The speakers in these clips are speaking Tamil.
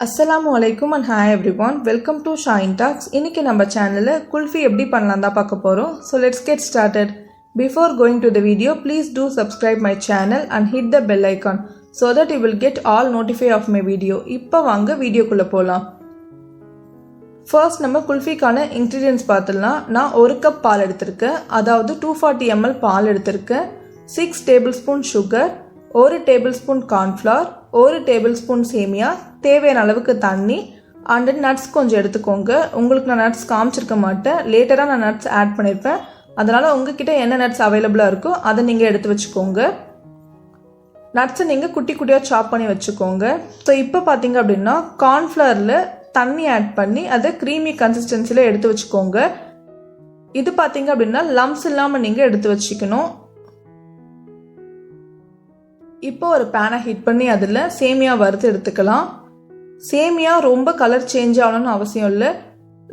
Assalamualaikum and hi everyone. Welcome to Shayin Talks. இன்னைக்கு நம்ம சேனல்ல குல்ஃபி எப்படி பண்ணலாம் தான் பார்க்க போறோம். So let's get started. Before going to the video, please do subscribe my channel and hit the bell icon so that you will get all notify of my video. இப்போ வாங்க வீடியோக்குள்ள போலாம். First நம்ம குல்ஃபிக்கான ingredients பார்த்தலாம். நான் 1 கப் பால் எடுத்திருக்கேன். அதாவது 240 ml பால் எடுத்திருக்கேன். 6 tablespoon sugar, 1 tablespoon corn flour, 1 tablespoon சேமியா, தேவையான அளவுக்கு தண்ணி அண்ட் நட்ஸ் கொஞ்சம் எடுத்துக்கோங்க. உங்களுக்கு நான் நட்ஸ் காமிச்சிருக்க மாட்டேன், லேட்டராக நான் நட்ஸ் ஆட் பண்ணியிருப்பேன். அதனால் உங்ககிட்ட என்ன நட்ஸ் அவைலபிளாக இருக்கோ அதை நீங்கள் எடுத்து வச்சுக்கோங்க. நட்ஸை நீங்கள் குட்டி குட்டியாக சாப் பண்ணி வச்சுக்கோங்க. ஸோ இப்போ பார்த்தீங்க அப்படின்னா கார்ன்ஃப்ளவரில் தண்ணி ஆட் பண்ணி அதை க்ரீமி கன்சிஸ்டன்சியில் எடுத்து வச்சுக்கோங்க. இது பார்த்தீங்க அப்படின்னா லம்ஸ் இல்லாமல் நீங்கள் எடுத்து வச்சுக்கணும். இப்போ ஒரு பேனை ஹீட் பண்ணி அதில் சேமியா வறுத்து எடுத்துக்கலாம். சேமியா ரொம்ப கலர் சேஞ்ச் ஆகணும்னு அவசியம் இல்லை,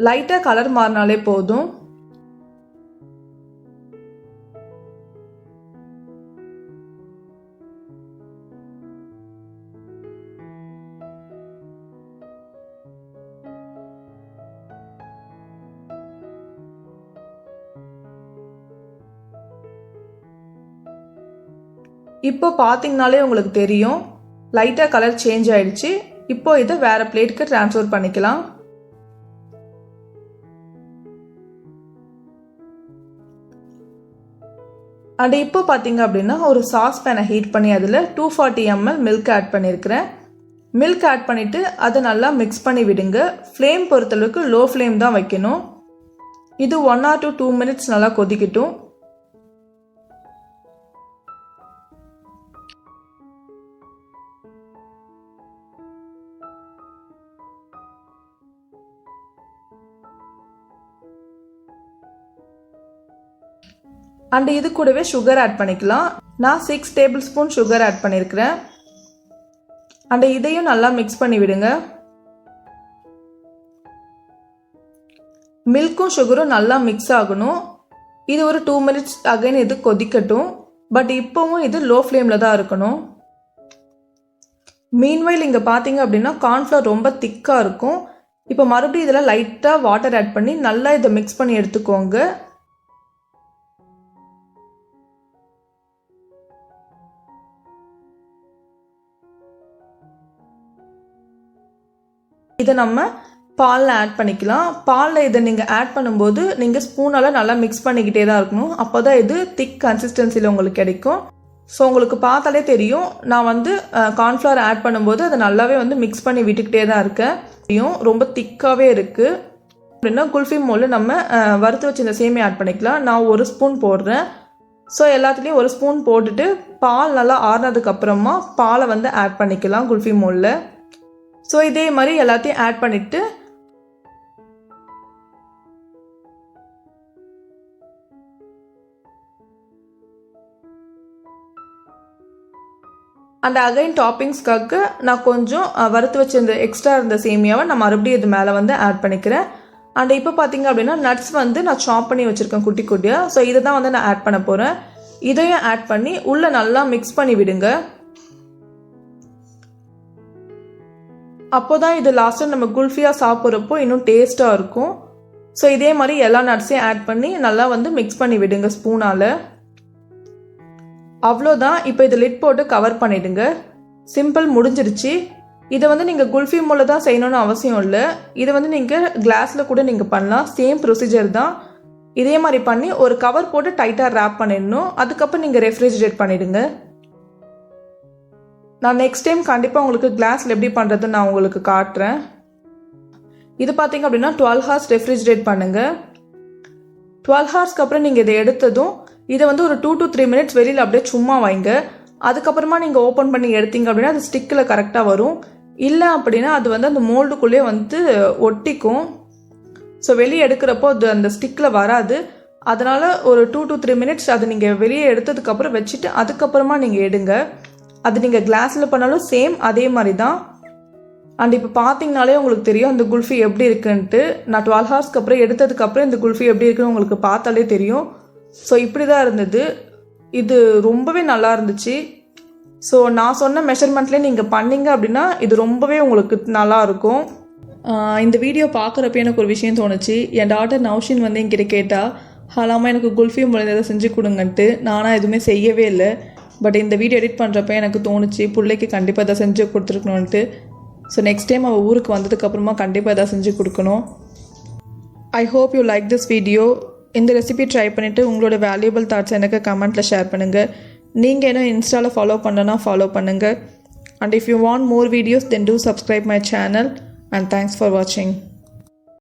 லைட்டாக கலர் மாறினாலே போதும். இப்போ பார்த்தீங்கனாலே உங்களுக்கு தெரியும் லைட்டாக கலர் சேஞ்ச் ஆயிடுச்சு. இப்போ இதை வேற பிளேட்டுக்கு ட்ரான்ஸ்ஃபர் பண்ணிக்கலாம். அண்ட் இப்போ பார்த்தீங்க அப்படின்னா ஒரு சாஸ் பேனை ஹீட் பண்ணி அதில் 240 ml மில்க் ஆட் பண்ணியிருக்கிறேன். மில்க் ஆட் பண்ணிவிட்டு அதை நல்லா மிக்ஸ் பண்ணி விடுங்க. ஃப்ளேம் பொறுத்தளவுக்கு லோ ஃப்ளேம் தான் வைக்கணும். இது 1 or 2 minutes நல்லா கொதிக்கட்டும். அண்ட் இது கூடவே சுகர் ஆட் பண்ணிக்கலாம். நான் 6 tablespoon சுகர் ஆட் பண்ணியிருக்கிறேன். அண்ட் இதையும் நல்லா மிக்ஸ் பண்ணி விடுங்க. மில்க்கும் சுகரும் நல்லா மிக்ஸ் ஆகணும். இது ஒரு 2 minutes அகைன் இது கொதிக்கட்டும். பட் இப்போவும் இது லோ ஃப்ளேமில் தான் இருக்கணும். மீன்வைல் இங்கே பார்த்தீங்க அப்படின்னா கார்ன்ஃப்ளவர் ரொம்ப திக்காக இருக்கும். இப்போ மறுபடியும் இதில் லைட்டாக வாட்டர் ஆட் பண்ணி நல்லா இதை மிக்ஸ் பண்ணி எடுத்துக்கோங்க. இதை நம்ம பாலில் ஆட் பண்ணிக்கலாம். பாலில் இதை நீங்கள் ஆட் பண்ணும்போது நீங்கள் ஸ்பூனால் நல்லா மிக்ஸ் பண்ணிக்கிட்டே தான் இருக்கணும். அப்போ தான் இது திக் கன்சிஸ்டன்சியில் உங்களுக்கு கிடைக்கும். ஸோ உங்களுக்கு பார்த்தாலே தெரியும் நான் வந்து கார்ன்ஃப்ளவர் ஆட் பண்ணும்போது அதை நல்லாவே வந்து மிக்ஸ் பண்ணி விட்டுக்கிட்டே தான் இருக்கேன். ரொம்ப திக்காகவே இருக்குது. அப்படின்னா குல்ஃபி மோலில் நம்ம வறுத்து வச்சு இந்த சேமியா ஆட் பண்ணிக்கலாம். நான் 1 ஸ்பூன் போடுறேன். ஸோ எல்லாத்துலேயும் 1 ஸ்பூன் போட்டுட்டு பால் நல்லா ஆறுனதுக்கப்புறமா பாலை வந்து ஆட் பண்ணிக்கலாம் குல்ஃபி மோலில். ஸோ இதே மாதிரி எல்லாத்தையும் ஆட் பண்ணிவிட்டு அந்த அகைன் டாப்பிங்ஸ்க்காக நான் கொஞ்சம் வறுத்து வச்சிருந்த எக்ஸ்ட்ரா இருந்த சேமியாவை நான் மறுபடியும் இது மேலே வந்து ஆட் பண்ணிக்கிறேன். அண்ட் இப்போ பார்த்தீங்க அப்படின்னா நட்ஸ் வந்து நான் சாப் பண்ணி வச்சுருக்கேன் குட்டி குட்டியாக. ஸோ இதை தான் வந்து நான் ஆட் பண்ண போகிறேன். இதையும் ஆட் பண்ணி உள்ளே நல்லா மிக்ஸ் பண்ணி விடுங்க. அப்போ தான் இது லாஸ்ட்டாக நம்ம குல்ஃபியாக சாப்பிட்றப்போ இன்னும் டேஸ்ட்டாக இருக்கும். ஸோ இதே மாதிரி எல்லா நட்ஸையும் ஆட் பண்ணி நல்லா வந்து மிக்ஸ் பண்ணி விடுங்க ஸ்பூனால். அவ்வளோதான். இப்போ இது லிட் போட்டு கவர் பண்ணிவிடுங்க. சிம்பிள், முடிஞ்சிருச்சு. இதை வந்து நீங்கள் குல்ஃபி மோல தான் செய்யணும்னு அவசியம் இல்லை. இதை வந்து நீங்கள் கிளாஸில் கூட நீங்கள் பண்ணலாம். சேம் ப்ரொசீஜர் தான். இதே மாதிரி பண்ணி ஒரு கவர் போட்டு டைட்டாக ரேப் பண்ணிடணும். அதுக்கப்புறம் நீங்கள் ரெஃப்ரிஜரேட் பண்ணிவிடுங்க. நான் நெக்ஸ்ட் டைம் கண்டிப்பாக உங்களுக்கு கிளாஸில் எப்படி பண்ணுறதுன்னு நான் உங்களுக்கு காட்டுறேன். இது பார்த்தீங்க அப்படின்னா 12 hours ரெஃப்ரிஜரேட் பண்ணுங்கள். 12 ஹவர்ஸ்க்கு அப்புறம் நீங்கள் இதை எடுத்ததும் இதை வந்து ஒரு 2 to 3 minutes வெளியில் அப்படியே சும்மா வைங்க. அதுக்கப்புறமா நீங்கள் ஓப்பன் பண்ணி எடுத்தீங்க அப்படின்னா அது ஸ்டிக்கில் கரெக்டாக வரும். இல்லை அப்படின்னா அது வந்து அந்த மோல்டுக்குள்ளேயே வந்து ஒட்டிக்கும். ஸோ வெளியே எடுக்கிறப்போ அது அந்த ஸ்டிக்கில் வராது. அதனால் ஒரு 2 to 3 minutes அதை நீங்கள் வெளியே எடுத்ததுக்கப்புறம் வச்சுட்டு அதுக்கப்புறமா நீங்கள் எடுங்க. அது நீங்கள் கிளாஸில் பண்ணாலும் சேம் அதே மாதிரி தான். அண்ட் இப்போ பார்த்தீங்கனாலே உங்களுக்கு தெரியும் அந்த குல்ஃபி எப்படி இருக்குன்ட்டு. நான் 12 ஹவர்ஸ்க்கு அப்புறம் எடுத்ததுக்கப்புறம் இந்த குல்ஃபி எப்படி இருக்குன்னு உங்களுக்கு பார்த்தாலே தெரியும். ஸோ இப்படி தான் இருந்தது. இது ரொம்பவே நல்லா இருந்துச்சு. ஸோ நான் சொன்ன மெஷர்மெண்ட்லேயே நீங்கள் பண்ணிங்க அப்படின்னா இது ரொம்பவே உங்களுக்கு நல்லாயிருக்கும். இந்த வீடியோ பார்க்குறப்ப எனக்கு ஒரு விஷயம் தோணுச்சு. என் டாட்டர் நௌஷின் வந்து என்கிட்ட கேட்டால் ஹலாமா எனக்கு குல்ஃபி முளைந்ததை செஞ்சு கொடுங்கன்ட்டு. நானாக எதுவுமே செய்யவே இல்லை. பட் இந்த வீடியோ எடிட் பண்ணுறப்ப எனக்கு தோணுச்சு பிள்ளைக்கு கண்டிப்பாக எதாவது செஞ்சு கொடுத்துருக்கணுன்ட்டு. ஸோ நெக்ஸ்ட் டைம் அவள் ஊருக்கு வந்ததுக்கப்புறமா கண்டிப்பாக எதாவது செஞ்சு கொடுக்கணும். I hope you like this video. இந்த ரெசிபி ட்ரை பண்ணிவிட்டு உங்களோட வேல்யூபிள் தாட்ஸ் எனக்கு கமெண்ட்டில் ஷேர் பண்ணுங்கள். நீங்கள் என்ன இன்ஸ்டாவில் ஃபாலோ பண்ணலன்னா ஃபாலோ பண்ணுங்கள். And if you want more videos then two subscribe my channel. And thanks for watching.